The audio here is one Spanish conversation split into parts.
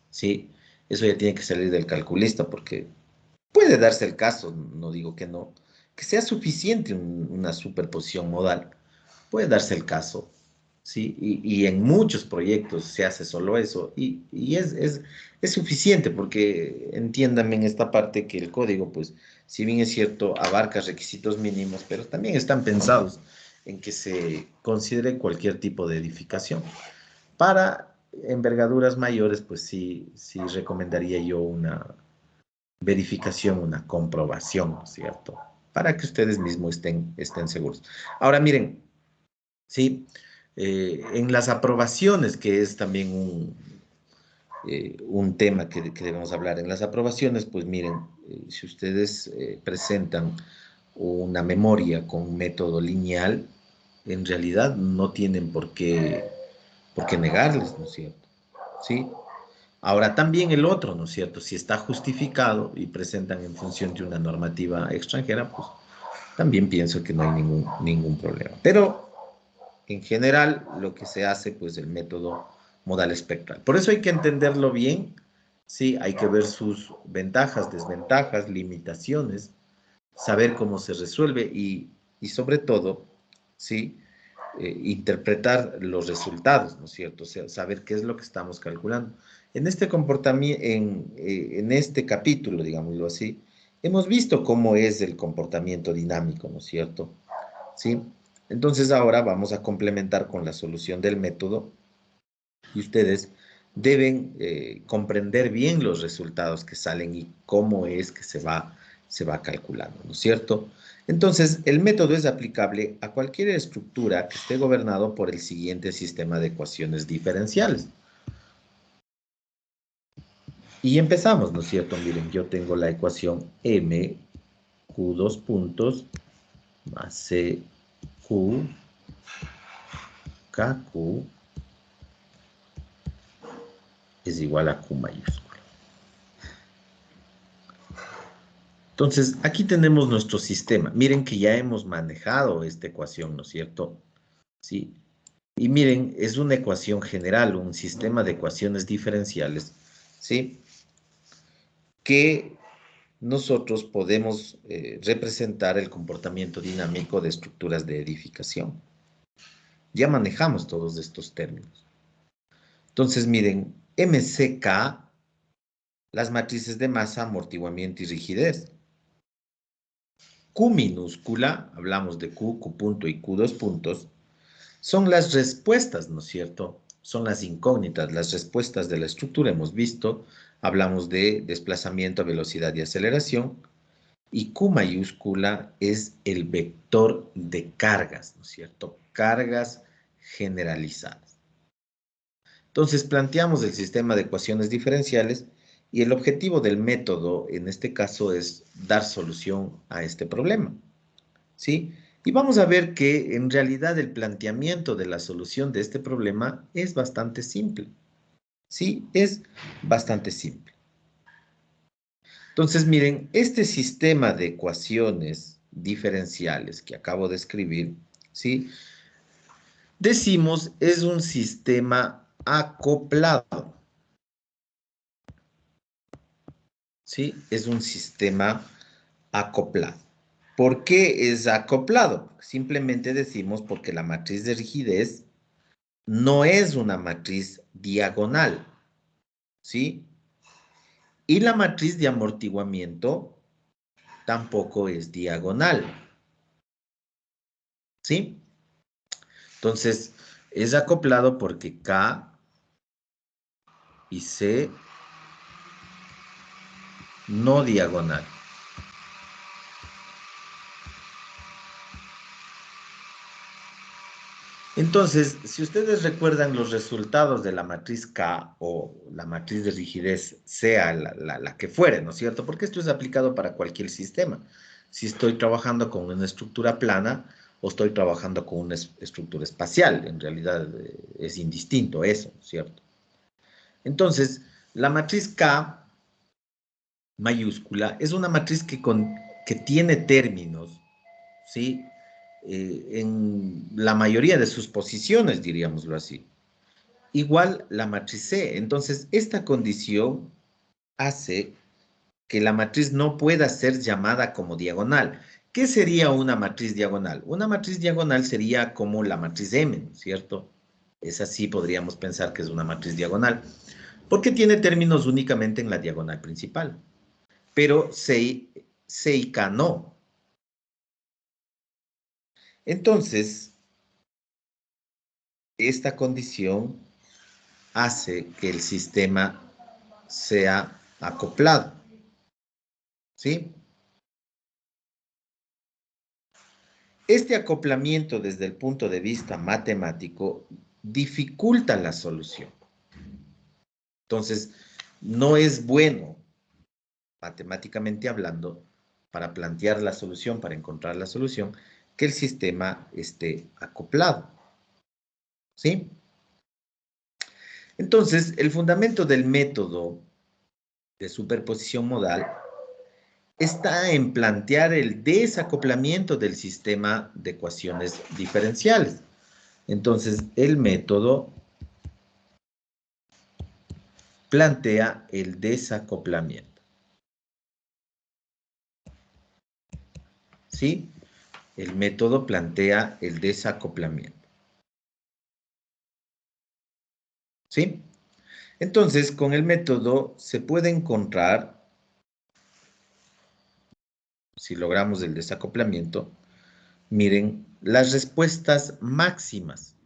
¿sí? Eso ya tiene que salir del calculista porque puede darse el caso, no digo que no, que sea suficiente una superposición modal. Puede darse el caso, ¿sí? Y en muchos proyectos se hace solo eso y es suficiente porque entiéndame en esta parte que el código, pues, si bien es cierto, abarca requisitos mínimos, pero también están pensados en que se considere cualquier tipo de edificación. Para envergaduras mayores, pues sí recomendaría yo una verificación, una comprobación, ¿no es cierto? Para que ustedes mismos estén seguros. Ahora miren, sí, en las aprobaciones, que es también un tema que debemos hablar, en las aprobaciones, pues miren, si ustedes presentan una memoria con un método lineal, en realidad no tienen por qué negarles, ¿no es cierto? ¿Sí? Ahora también el otro, ¿no es cierto? Si está justificado y presentan en función de una normativa extranjera, pues también pienso que no hay ningún problema. Pero en general lo que se hace, pues el método modal espectral. Por eso hay que entenderlo bien, sí, hay que ver sus ventajas, desventajas, limitaciones, saber cómo se resuelve y sobre todo, sí, interpretar los resultados, ¿no es cierto? O sea, saber qué es lo que estamos calculando. En este comportamiento, en este capítulo, digámoslo así, hemos visto cómo es el comportamiento dinámico, ¿no es cierto? ¿Sí? Entonces ahora vamos a complementar con la solución del método y ustedes deben comprender bien los resultados que salen y cómo es que se va calculando, ¿no es cierto? Entonces, el método es aplicable a cualquier estructura que esté gobernado por el siguiente sistema de ecuaciones diferenciales. Y empezamos, ¿no es cierto? Miren, yo tengo la ecuación m, q dos puntos, más c, q, kq, es igual a q mayúscula. Entonces, aquí tenemos nuestro sistema. Miren que ya hemos manejado esta ecuación, ¿no es cierto? Sí. Y miren, es una ecuación general, un sistema de ecuaciones diferenciales, ¿sí? Que nosotros podemos representar el comportamiento dinámico de estructuras de edificación. Ya manejamos todos estos términos. Entonces, miren, MCK, las matrices de masa, amortiguamiento y rigidez. Q minúscula, hablamos de Q, Q punto y Q dos puntos, son las respuestas, ¿no es cierto? Son las incógnitas, las respuestas de la estructura. Hemos visto, hablamos de desplazamiento, velocidad y aceleración. Y Q mayúscula es el vector de cargas, ¿no es cierto? Cargas generalizadas. Entonces, planteamos el sistema de ecuaciones diferenciales y el objetivo del método, en este caso, es dar solución a este problema, ¿sí? Y vamos a ver que en realidad el planteamiento de la solución de este problema es bastante simple, ¿sí? Es bastante simple. Entonces, miren, este sistema de ecuaciones diferenciales que acabo de escribir, ¿sí? Decimos es un sistema acoplado, ¿sí? Es un sistema acoplado. ¿Por qué es acoplado? Simplemente decimos porque la matriz de rigidez no es una matriz diagonal, ¿sí? Y la matriz de amortiguamiento tampoco es diagonal, ¿sí? Entonces, es acoplado porque K y C no diagonal. Entonces, si ustedes recuerdan los resultados de la matriz K o la matriz de rigidez, sea la que fuere, ¿no es cierto? Porque esto es aplicado para cualquier sistema. Si estoy trabajando con una estructura plana o estoy trabajando con una estructura espacial, en realidad es indistinto eso, ¿cierto? Entonces, la matriz K mayúscula es una matriz que tiene términos, ¿sí? En la mayoría de sus posiciones, diríamoslo así. igual la matriz C. Entonces, esta condición hace que la matriz no pueda ser llamada como diagonal. ¿Qué sería una matriz diagonal? Una matriz diagonal sería como la matriz M, ¿no es cierto? Es así, podríamos pensar que es una matriz diagonal, porque tiene términos únicamente en la diagonal principal. Pero C y K no. Entonces, esta condición hace que el sistema sea acoplado, ¿sí? Este acoplamiento desde el punto de vista matemático dificulta la solución. Entonces, no es bueno, matemáticamente hablando, para plantear la solución, para encontrar la solución, que el sistema esté acoplado, ¿sí? Entonces, el fundamento del método de superposición modal está en plantear el desacoplamiento del sistema de ecuaciones diferenciales. Entonces, el método plantea el desacoplamiento. ¿Sí? El método plantea el desacoplamiento. ¿Sí? Entonces, con el método se puede encontrar, si logramos el desacoplamiento, miren, las respuestas máximas.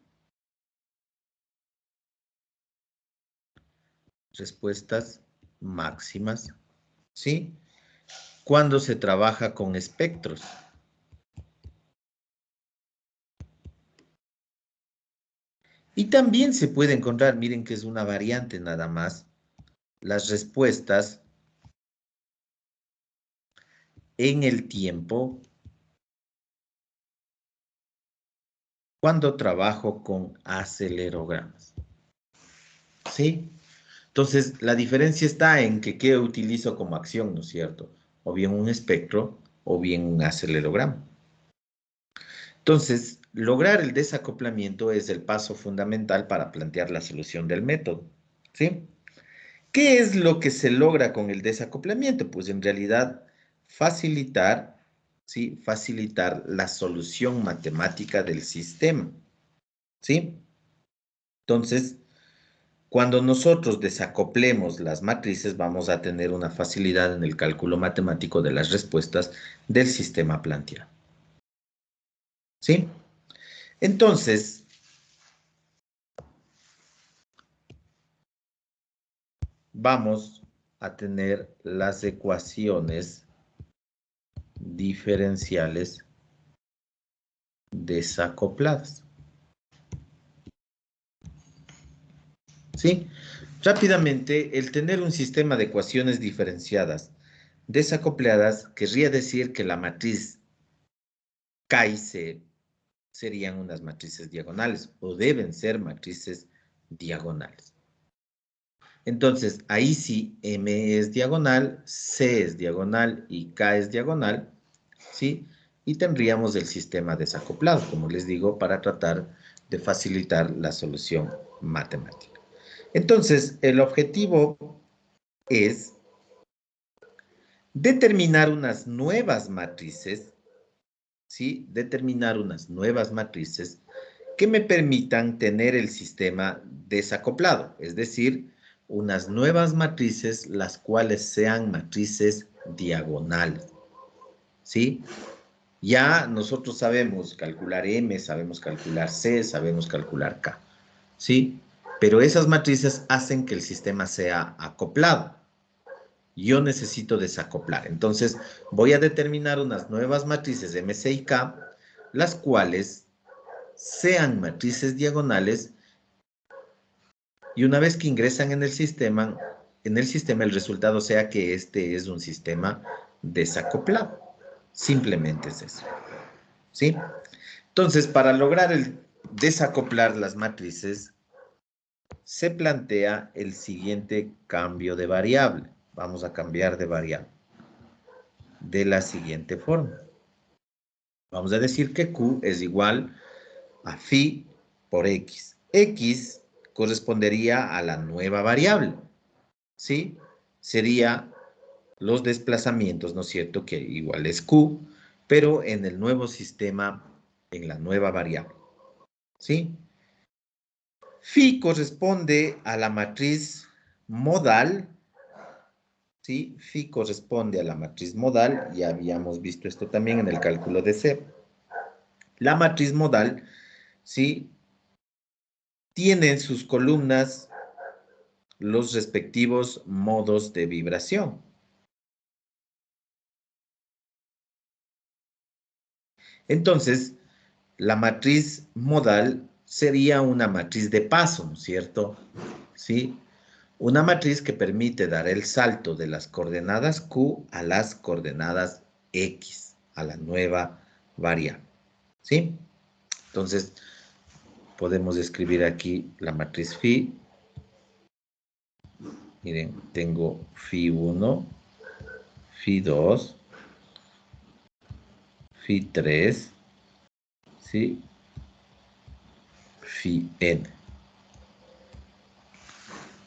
Respuestas máximas, ¿sí? Cuando se trabaja con espectros. Y también se puede encontrar, miren que es una variante nada más, las respuestas en el tiempo cuando trabajo con acelerogramas. ¿Sí? Entonces, la diferencia está en que qué utilizo como acción, ¿no es cierto? O bien un espectro o bien un acelerograma. Entonces, lograr el desacoplamiento es el paso fundamental para plantear la solución del método. ¿Sí? ¿Qué es lo que se logra con el desacoplamiento? Pues en realidad facilitar, ¿sí? Facilitar la solución matemática del sistema, ¿sí? Entonces, cuando nosotros desacoplemos las matrices, vamos a tener una facilidad en el cálculo matemático de las respuestas del sistema planteado, ¿sí? Entonces, vamos a tener las ecuaciones diferenciales desacopladas. ¿Sí? Rápidamente, el tener un sistema de ecuaciones diferenciadas desacopladas querría decir que la matriz K y C serían unas matrices diagonales o deben ser matrices diagonales. Entonces, ahí sí, M es diagonal, C es diagonal y K es diagonal, ¿sí? Y tendríamos el sistema desacoplado, como les digo, para tratar de facilitar la solución matemática. Entonces, el objetivo es determinar unas nuevas matrices, ¿sí? Determinar unas nuevas matrices que me permitan tener el sistema desacoplado, es decir, unas nuevas matrices, las cuales sean matrices diagonales, ¿sí? Ya nosotros sabemos calcular M, sabemos calcular C, sabemos calcular K, ¿sí? Pero esas matrices hacen que el sistema sea acoplado. Yo necesito desacoplar. Entonces, voy a determinar unas nuevas matrices M, C y K, las cuales sean matrices diagonales, y una vez que ingresan en el sistema el resultado sea que este es un sistema desacoplado. Simplemente es eso. ¿Sí? Entonces, para lograr el desacoplar las matrices, se plantea el siguiente cambio de variable. Vamos a cambiar de variable de la siguiente forma. Vamos a decir que Q es igual a phi por X. X correspondería a la nueva variable, ¿sí? Sería los desplazamientos, ¿no es cierto? Que igual es Q, pero en el nuevo sistema, en la nueva variable, ¿sí? Phi corresponde a la matriz modal, ¿sí? Phi corresponde a la matriz modal, ya habíamos visto esto también en el cálculo de C. La matriz modal, ¿sí? Tiene en sus columnas los respectivos modos de vibración. Entonces, la matriz modal sería una matriz de paso, ¿no es cierto? ¿Sí? Una matriz que permite dar el salto de las coordenadas Q a las coordenadas X, a la nueva variable. ¿Sí? Entonces, podemos escribir aquí la matriz Phi. Miren, tengo Phi1, Phi2, Phi3, ¿sí? Phi n,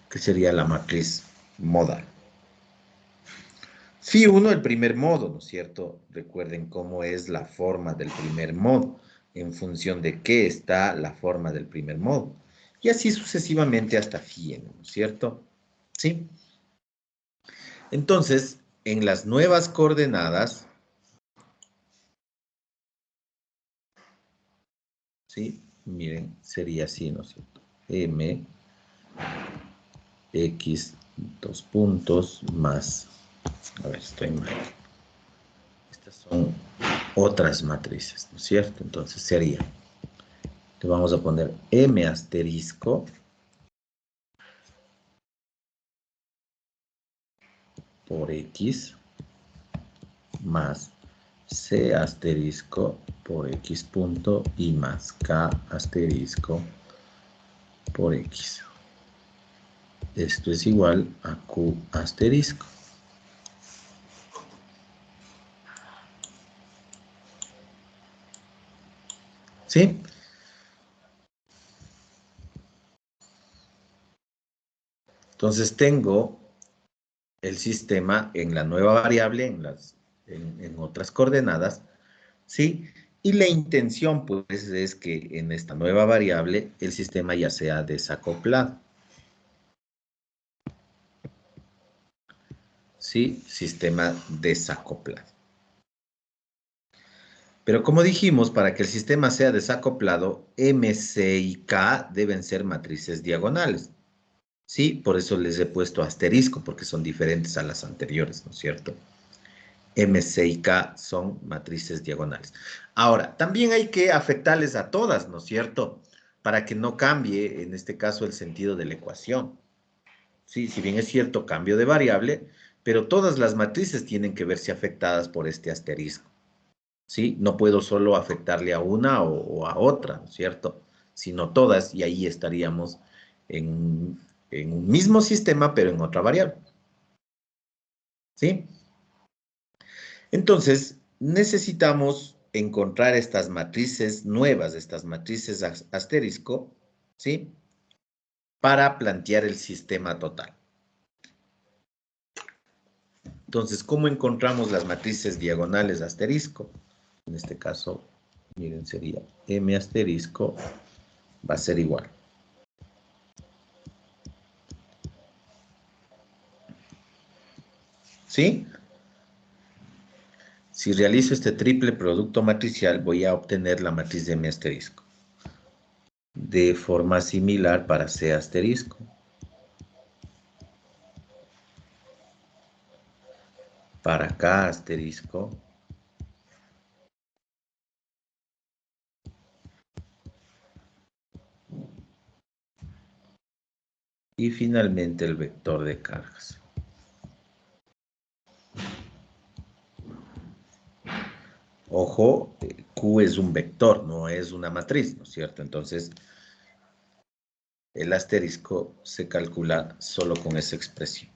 que sería la matriz modal. Phi1, el primer modo, ¿no es cierto? Recuerden cómo es la forma del primer modo, en función de qué está la forma del primer modo. Y así sucesivamente hasta Phi n, ¿no es cierto? ¿Sí? Entonces, en las nuevas coordenadas, ¿sí? Miren, sería así, ¿no es cierto? M, X, dos puntos, más, a ver, estoy mal. Estas son otras matrices, ¿no es cierto? Entonces sería, le vamos a poner M asterisco por X más C asterisco por X punto y más K asterisco por X. Esto es igual a Q asterisco. ¿Sí? Entonces tengo el sistema en la nueva variable, en otras coordenadas, ¿sí? Y la intención, pues, es que en esta nueva variable el sistema ya sea desacoplado. ¿Sí? Sistema desacoplado. Pero como dijimos, para que el sistema sea desacoplado, M, C y K deben ser matrices diagonales. ¿Sí? Por eso les he puesto asterisco, porque son diferentes a las anteriores, ¿no es cierto? M, C y K son matrices diagonales. Ahora, también hay que afectarles a todas, ¿no es cierto? Para que no cambie, en este caso, el sentido de la ecuación. Sí, si bien es cierto, cambio de variable, pero todas las matrices tienen que verse afectadas por este asterisco. ¿Sí? No puedo solo afectarle a una o a otra, ¿no es cierto? Sino todas, y ahí estaríamos en, en un mismo sistema, pero en otra variable. ¿Sí? Entonces, necesitamos encontrar estas matrices nuevas, estas matrices asterisco, ¿sí? Para plantear el sistema total. Entonces, ¿cómo encontramos las matrices diagonales asterisco? En este caso, miren, sería M asterisco va a ser igual. ¿Sí? Si realizo este triple producto matricial, voy a obtener la matriz de M asterisco. De forma similar para C asterisco. Para K asterisco. Y finalmente el vector de cargas. Ojo, Q es un vector, no es una matriz, ¿no es cierto? Entonces, el asterisco se calcula solo con esa expresión.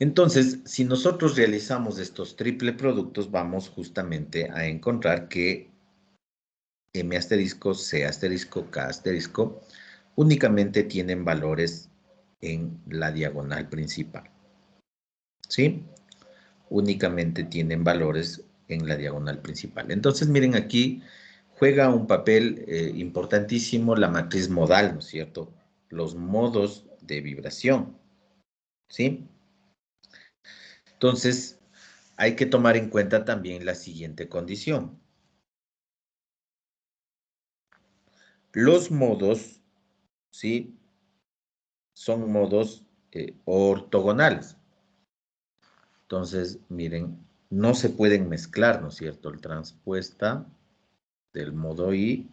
Entonces, si nosotros realizamos estos triple productos, vamos justamente a encontrar que M asterisco, C asterisco, K asterisco, únicamente tienen valores en la diagonal principal. ¿Sí? Únicamente tienen valores en la diagonal principal. Entonces, miren, aquí juega un papel importantísimo la matriz modal, ¿no es cierto? Los modos de vibración, ¿sí? Entonces, hay que tomar en cuenta también la siguiente condición. Los modos, ¿sí? Son modos ortogonales. Entonces, miren, no se pueden mezclar, ¿no es cierto? El transpuesta del modo I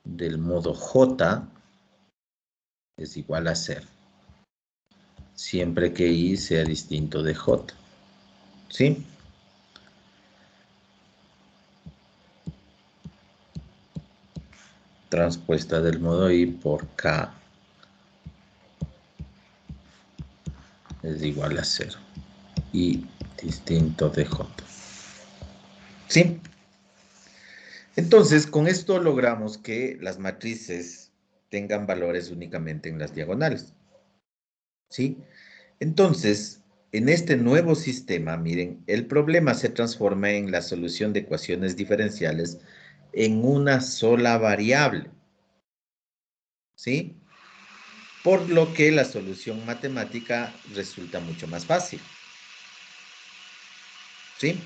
del modo J es igual a 0, siempre que I sea distinto de J, ¿sí? Transpuesta del modo I por K es igual a 0, I distinto de J, ¿sí? Entonces, con esto logramos que las matrices tengan valores únicamente en las diagonales, ¿sí? Entonces, en este nuevo sistema, miren, el problema se transforma en la solución de ecuaciones diferenciales en una sola variable, ¿sí? Por lo que la solución matemática resulta mucho más fácil, ¿sí?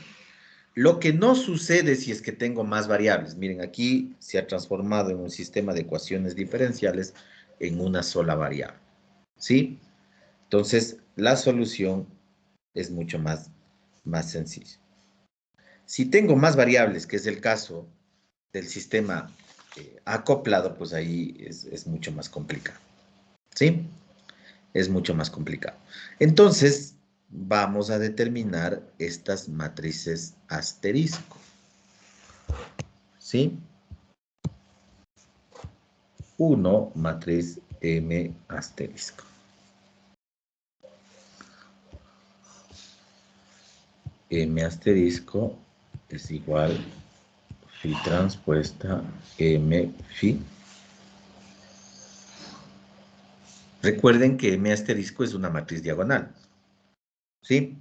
Lo que no sucede si es que tengo más variables. Miren, aquí se ha transformado en un sistema de ecuaciones diferenciales en una sola variable, ¿sí? Entonces, la solución es mucho más sencilla. Si tengo más variables, que es el caso del sistema acoplado, pues ahí es mucho más complicado, ¿sí? Es mucho más complicado. Entonces, vamos a determinar estas matrices asterisco, ¿sí? 1, matriz M asterisco. M asterisco es igual phi transpuesta M phi. Recuerden que M asterisco es una matriz diagonal, ¿sí?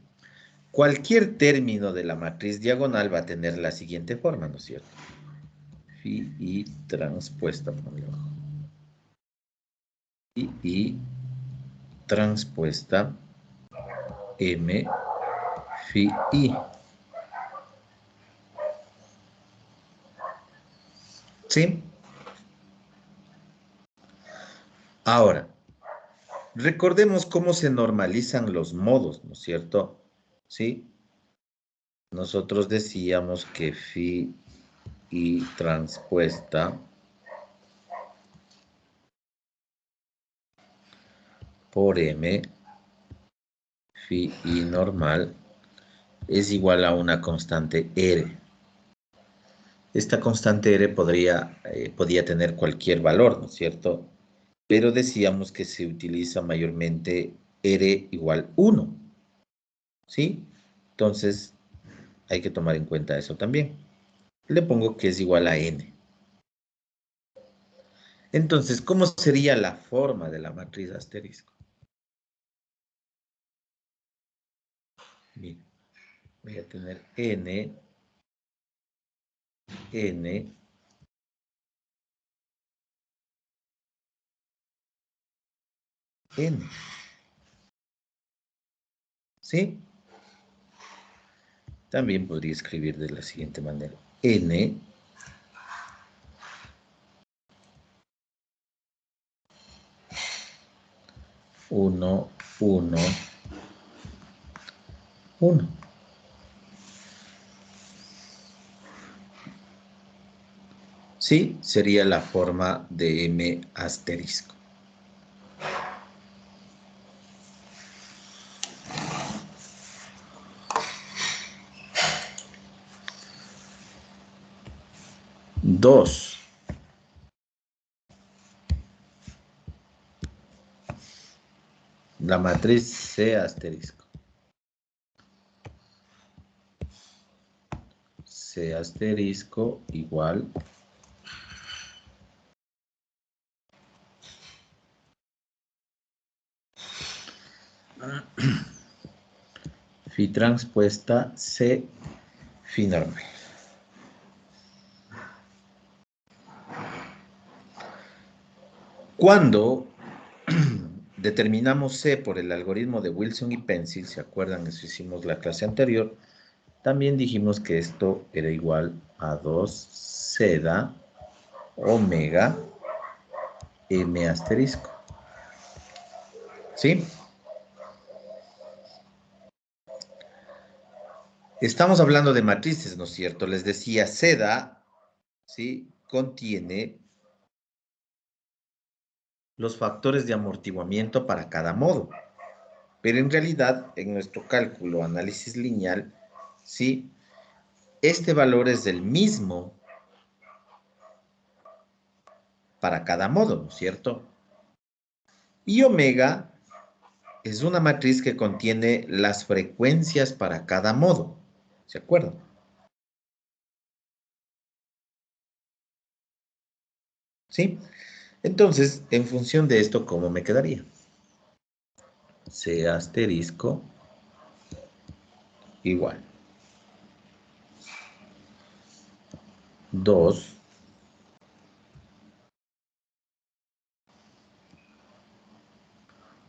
Cualquier término de la matriz diagonal va a tener la siguiente forma, ¿no es cierto? Phi I transpuesta, ponle abajo. Phi I transpuesta M phi I. ¿Sí? Ahora, recordemos cómo se normalizan los modos, ¿no es cierto? ¿Sí? Nosotros decíamos que phi I transpuesta por M phi I normal es igual a una constante R. Esta constante R podía tener cualquier valor, ¿no es cierto? Pero decíamos que se utiliza mayormente R igual 1, ¿sí? Entonces, hay que tomar en cuenta eso también. Le pongo que es igual a N. Entonces, ¿cómo sería la forma de la matriz asterisco? Bien, voy a tener N, N, N, ¿sí? También podría escribir de la siguiente manera. N, 1, 1, 1. Sí, sería la forma de M asterisco. Dos. La matriz C asterisco. C asterisco igual phi transpuesta C phi normal. Cuando determinamos C por el algoritmo de Wilson y Pencil, ¿se acuerdan? Eso hicimos la clase anterior. También dijimos que esto era igual a 2 seda omega m asterisco. ¿Sí? Estamos hablando de matrices, ¿no es cierto? Les decía, seda, ¿sí? Contiene los factores de amortiguamiento para cada modo. Pero en realidad, en nuestro cálculo, análisis lineal, ¿sí? Este valor es el mismo para cada modo, ¿no es cierto? Y omega es una matriz que contiene las frecuencias para cada modo. ¿Se acuerdan? ¿Sí? Entonces, en función de esto, ¿cómo me quedaría? C asterisco igual 2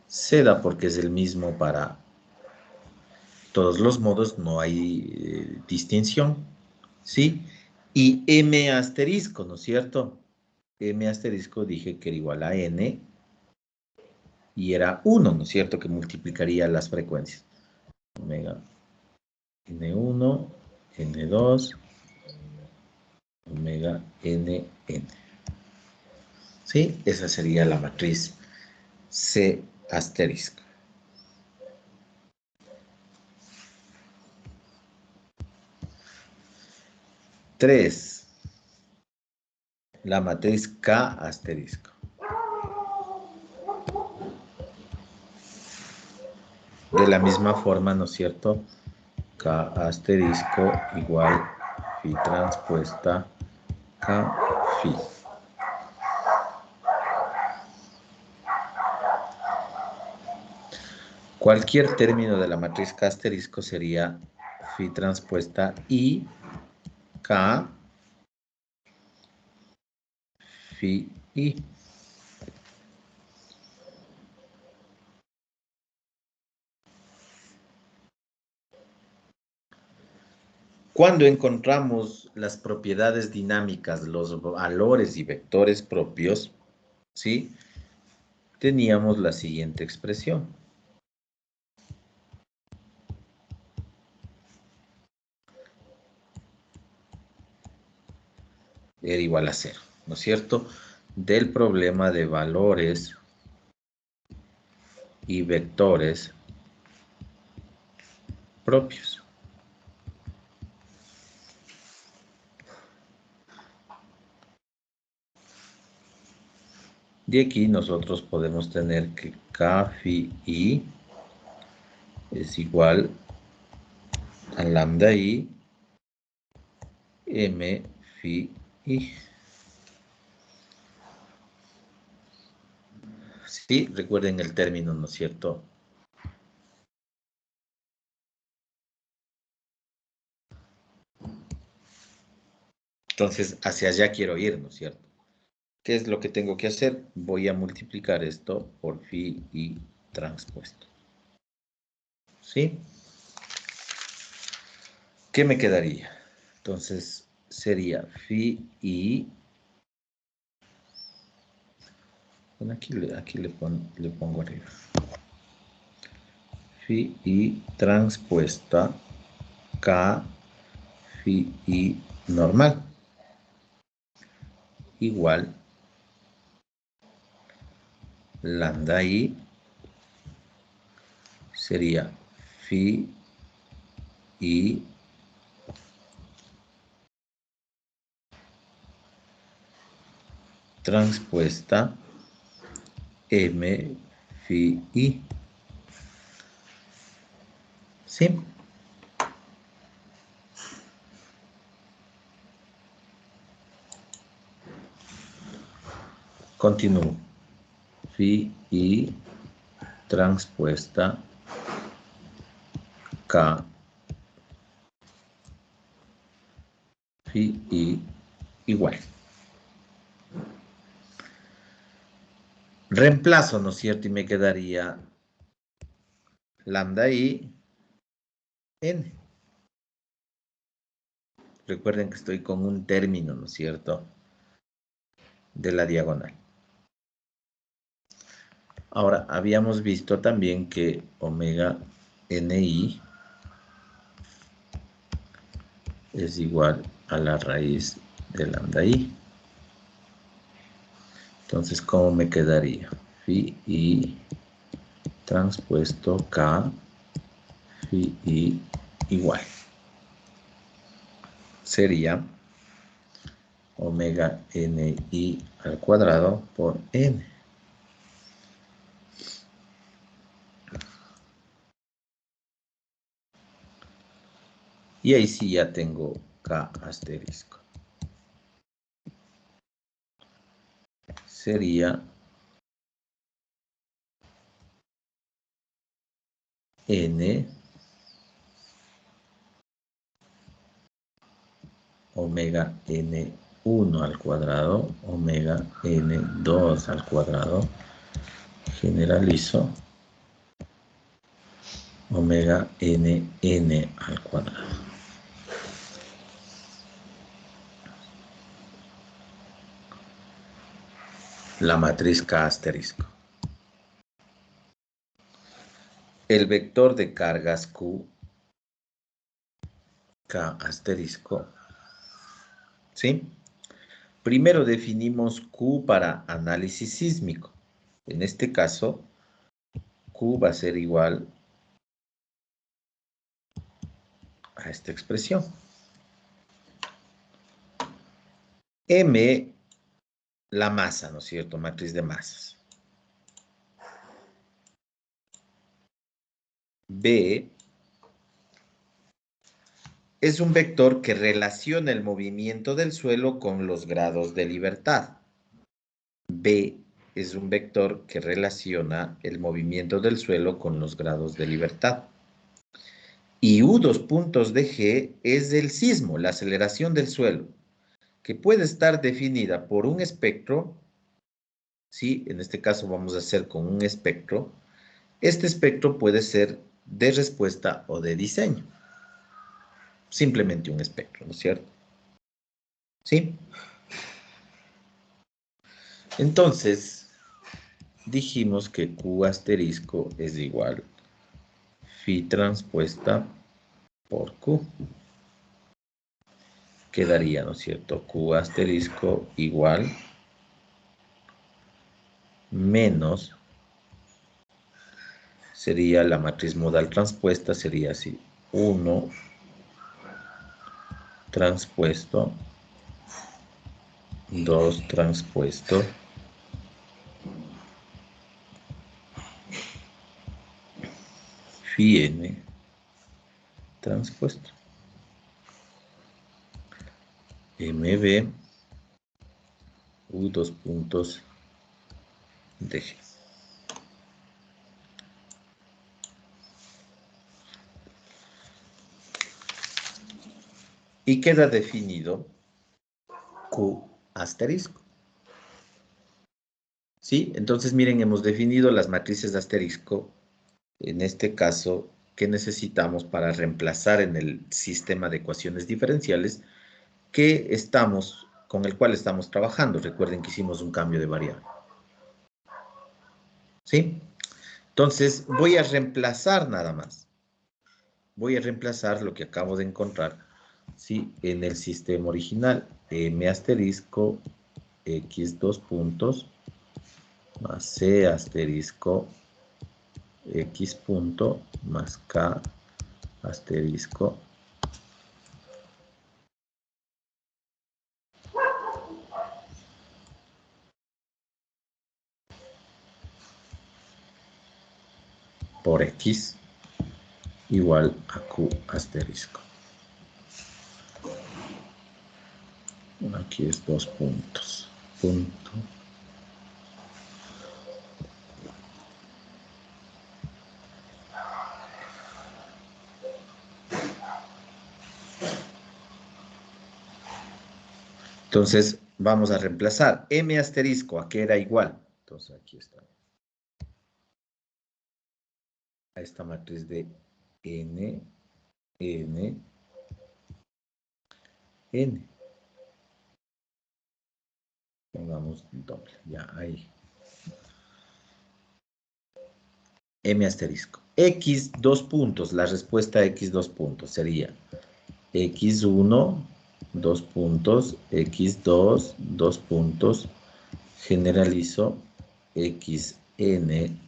seda porque es el mismo para todos los modos, no hay distinción, ¿sí? Y m asterisco, ¿no es cierto? M asterisco dije que era igual a n y era 1, ¿no es cierto? Que multiplicaría las frecuencias. Omega n1, n2, omega nn. ¿Sí? Esa sería la matriz C asterisco. 3. La matriz K asterisco. De la misma forma, ¿no es cierto? K asterisco igual phi transpuesta K phi. Cualquier término de la matriz K asterisco sería phi transpuesta I K phi I. Cuando encontramos las propiedades dinámicas, los valores y vectores propios, ¿sí? Teníamos la siguiente expresión. Era igual a 0, ¿no es cierto? Del problema de valores y vectores propios. De aquí nosotros podemos tener que K phi I es igual a lambda I M phi I. Sí, recuerden el término, ¿no es cierto? Entonces, hacia allá quiero ir, ¿no es cierto? ¿Qué es lo que tengo que hacer? Voy a multiplicar esto por phi I transpuesto. ¿Sí? ¿Qué me quedaría? Entonces, sería phi I. Bueno, aquí le pongo arriba. Phi I transpuesta K phi I normal igual lambda I sería phi I transpuesta M phi I. ¿Sí? Continúo. Phi I transpuesta K. Phi I igual. Reemplazo, ¿no es cierto? Y me quedaría lambda I N. Recuerden que estoy con un término, ¿no es cierto?, de la diagonal. Ahora, habíamos visto también que omega NI es igual a la raíz de lambda I. Entonces, ¿cómo me quedaría? Phi I transpuesto K, phi I igual. Sería omega NI al cuadrado por N. Y ahí sí ya tengo K asterisco. Sería N omega N1 al cuadrado, omega N2 al cuadrado, generalizo, omega NN al cuadrado. La matriz K asterisco. El vector de cargas Q, K asterisco, ¿sí? Primero definimos Q para análisis sísmico. En este caso, Q va a ser igual a esta expresión. M, la masa, ¿no es cierto? Matriz de masas. B es un vector que relaciona el movimiento del suelo con los grados de libertad. B es un vector que relaciona el movimiento del suelo con los grados de libertad. Y U, dos puntos de G, es el sismo, la aceleración del suelo, que puede estar definida por un espectro, ¿sí? En este caso vamos a hacer con un espectro. Este espectro puede ser de respuesta o de diseño. Simplemente un espectro, ¿no es cierto? ¿Sí? Entonces, dijimos que Q asterisco es igual phi transpuesta por Q. Quedaría, ¿no es cierto? Q asterisco igual menos, sería la matriz modal transpuesta, sería así, 1 transpuesto, 2 transpuesto, phi n transpuesto. MB, U, dos puntos de G. Y queda definido Q asterisco. ¿Sí? Entonces, miren, hemos definido las matrices de asterisco, en este caso, que necesitamos para reemplazar en el sistema de ecuaciones diferenciales con el cual estamos trabajando. Recuerden que hicimos un cambio de variable. ¿Sí? Entonces, voy a reemplazar nada más. Voy a reemplazar lo que acabo de encontrar, ¿sí?, en el sistema original. M asterisco X dos puntos más C asterisco X punto más K asterisco por X igual a Q asterisco. Aquí es dos puntos. Punto Entonces, vamos a reemplazar m asterisco, ¿a qué era igual? Entonces, aquí está. A esta matriz de n, n, n. Pongamos doble, ya, ahí. M asterisco. X, dos puntos, la respuesta a X, dos puntos sería X1, dos puntos, X2, dos puntos, generalizo XN,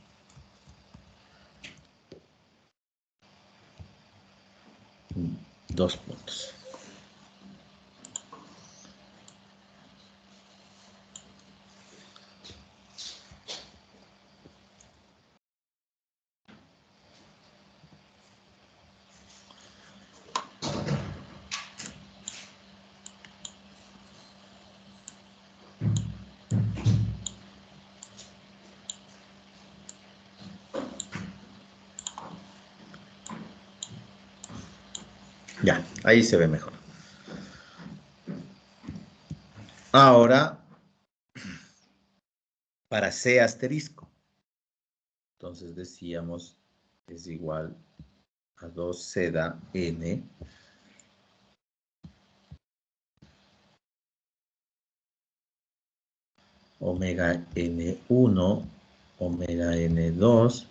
dos puntos. Ya, ahí se ve mejor. Ahora, para C asterisco. Entonces decíamos, es igual a 2C da N omega N1, omega N2,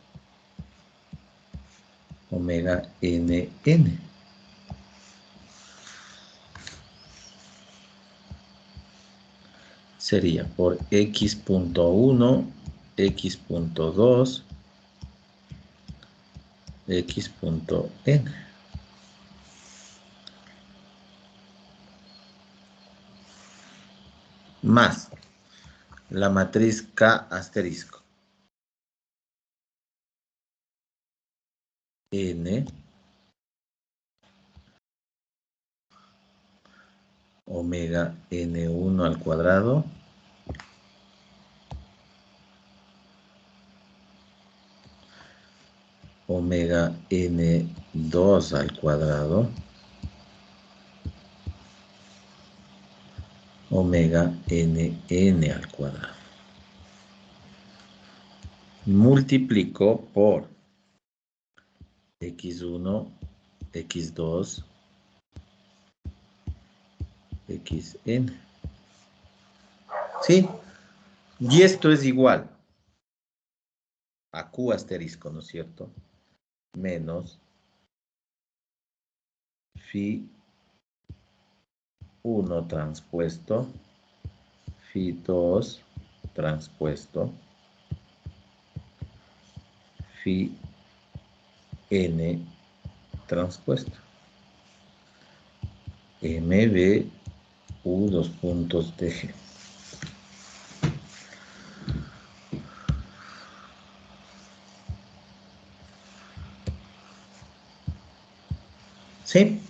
omega NN. Sería por x.1, x.2, x.n. Más la matriz K asterisco. N omega N1 al cuadrado omega N2 al cuadrado omega NN al cuadrado. Multiplico por x1, x2, xn. ¿Sí? Y esto es igual a Q asterisco, ¿no es cierto? Menos phi 1 transpuesto, phi 2 transpuesto, phi n transpuesto. MB U dos puntos DG. ¿Sí?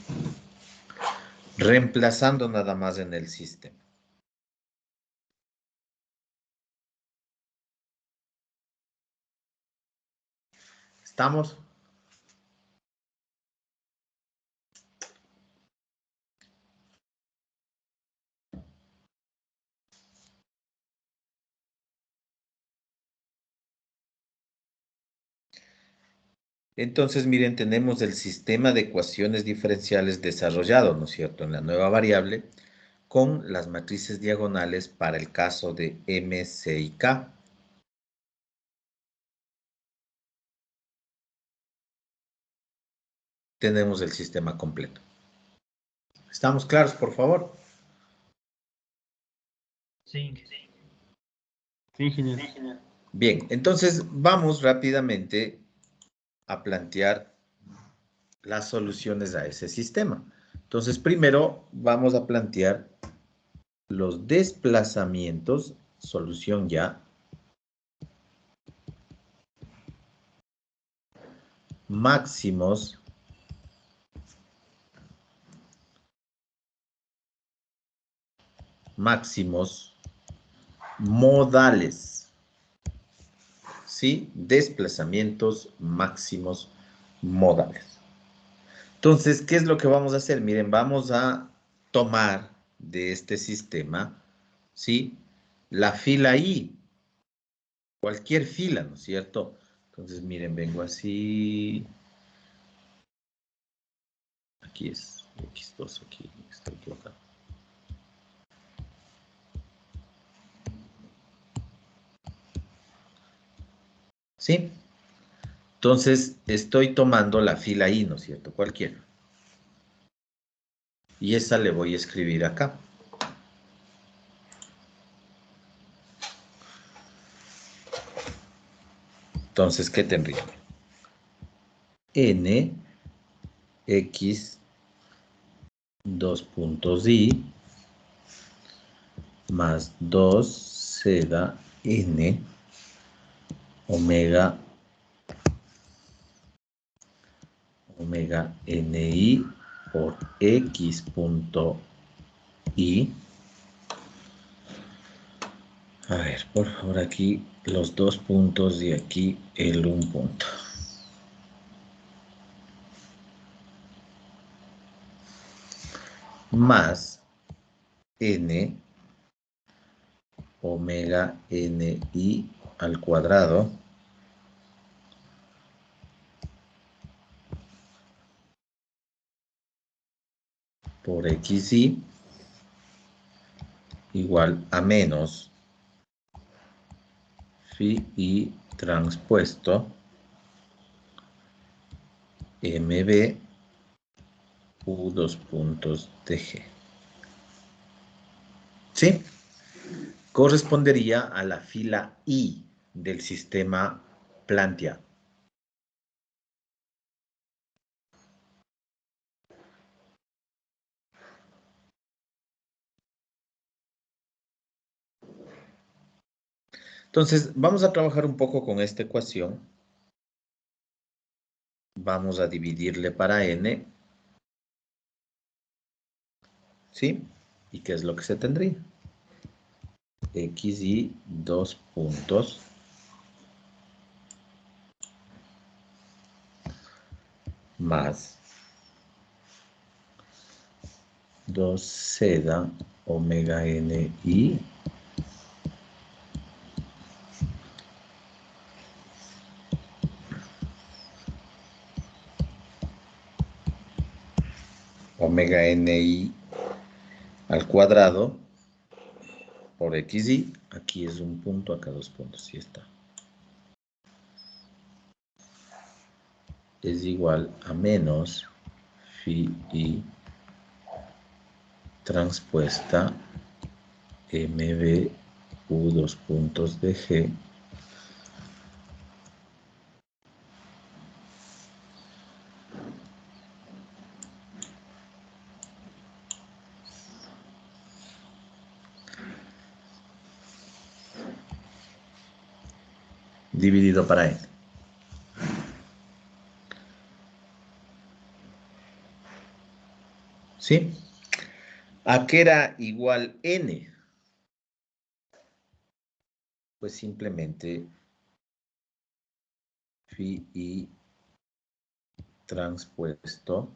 Reemplazando nada más en el sistema. ¿Estamos? Entonces, miren, tenemos el sistema de ecuaciones diferenciales desarrollado, ¿no es cierto?, en la nueva variable, con las matrices diagonales para el caso de M, C y K. Tenemos el sistema completo. ¿Estamos claros, por favor? Sí. Sí, ingeniero. Bien, entonces vamos rápidamente a plantear las soluciones a ese sistema. Entonces, primero vamos a plantear los desplazamientos, solución ya, máximos modales. ¿Sí? Desplazamientos máximos modales. Entonces, ¿qué es lo que vamos a hacer? Miren, vamos a tomar de este sistema, ¿sí? La fila I, cualquier fila, ¿no es cierto? Entonces, miren, vengo así. Aquí es X2, aquí estoy equivocado. ¿Sí? Entonces, estoy tomando la fila I, ¿no es cierto? Cualquiera. Y esa le voy a escribir acá. Entonces, ¿qué tendría? N, X, 2 puntos Y, más 2 seda N, omega NI por X punto Y. A ver, por favor, aquí los 2 puntos y aquí el 1 punto. Más N omega NI al cuadrado por XY igual a menos phi I transpuesto MB U 2 puntos de G. ¿Sí? Correspondería a la fila I del sistema planteado. Entonces, vamos a trabajar un poco con esta ecuación. Vamos a dividirle para n. ¿Sí? ¿Y qué es lo que se tendría? X y 2 puntos más 2 seda omega NI omega NI al cuadrado por XY. Aquí es un punto, acá 2 puntos, sí está. Es igual a menos phi I transpuesta MB U 2 puntos de G dividido para n. ¿Sí? ¿A qué era igual n? Pues simplemente phi I transpuesto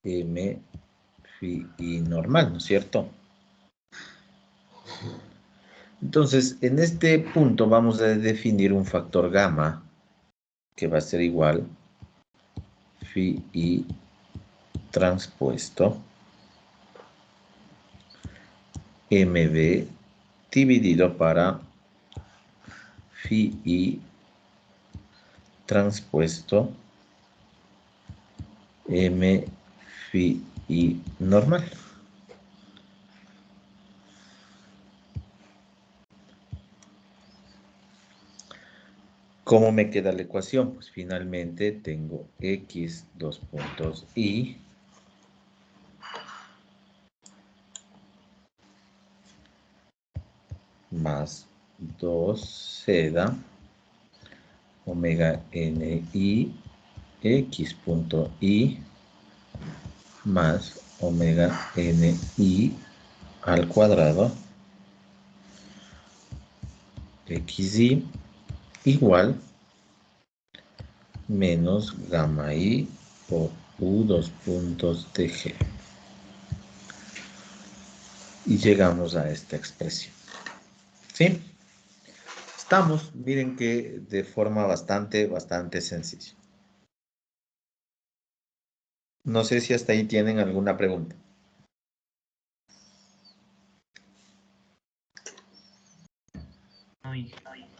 M phi I normal, ¿no es cierto? Entonces, en este punto vamos a definir un factor gamma que va a ser igual phi I transpuesto MB dividido para phi I transpuesto M phi I normal. ¿Cómo me queda la ecuación? Pues finalmente tengo X 2 puntos Y más 2 seda omega NI X punto Y más omega NI al cuadrado XY igual menos gamma I por U 2 puntos de G. Y llegamos a esta expresión. ¿Sí? Estamos, miren que de forma bastante sencilla. No sé si hasta ahí tienen alguna pregunta.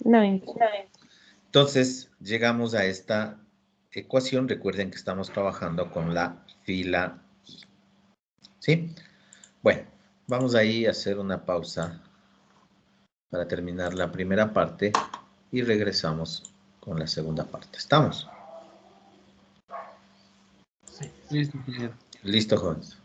No. Entonces, llegamos a esta ecuación. Recuerden que estamos trabajando con la fila I. ¿Sí? Bueno, vamos ahí a hacer una pausa para terminar la primera parte y regresamos con la segunda parte. ¿Estamos? Sí, listo, ingeniero. Listo, jóvenes.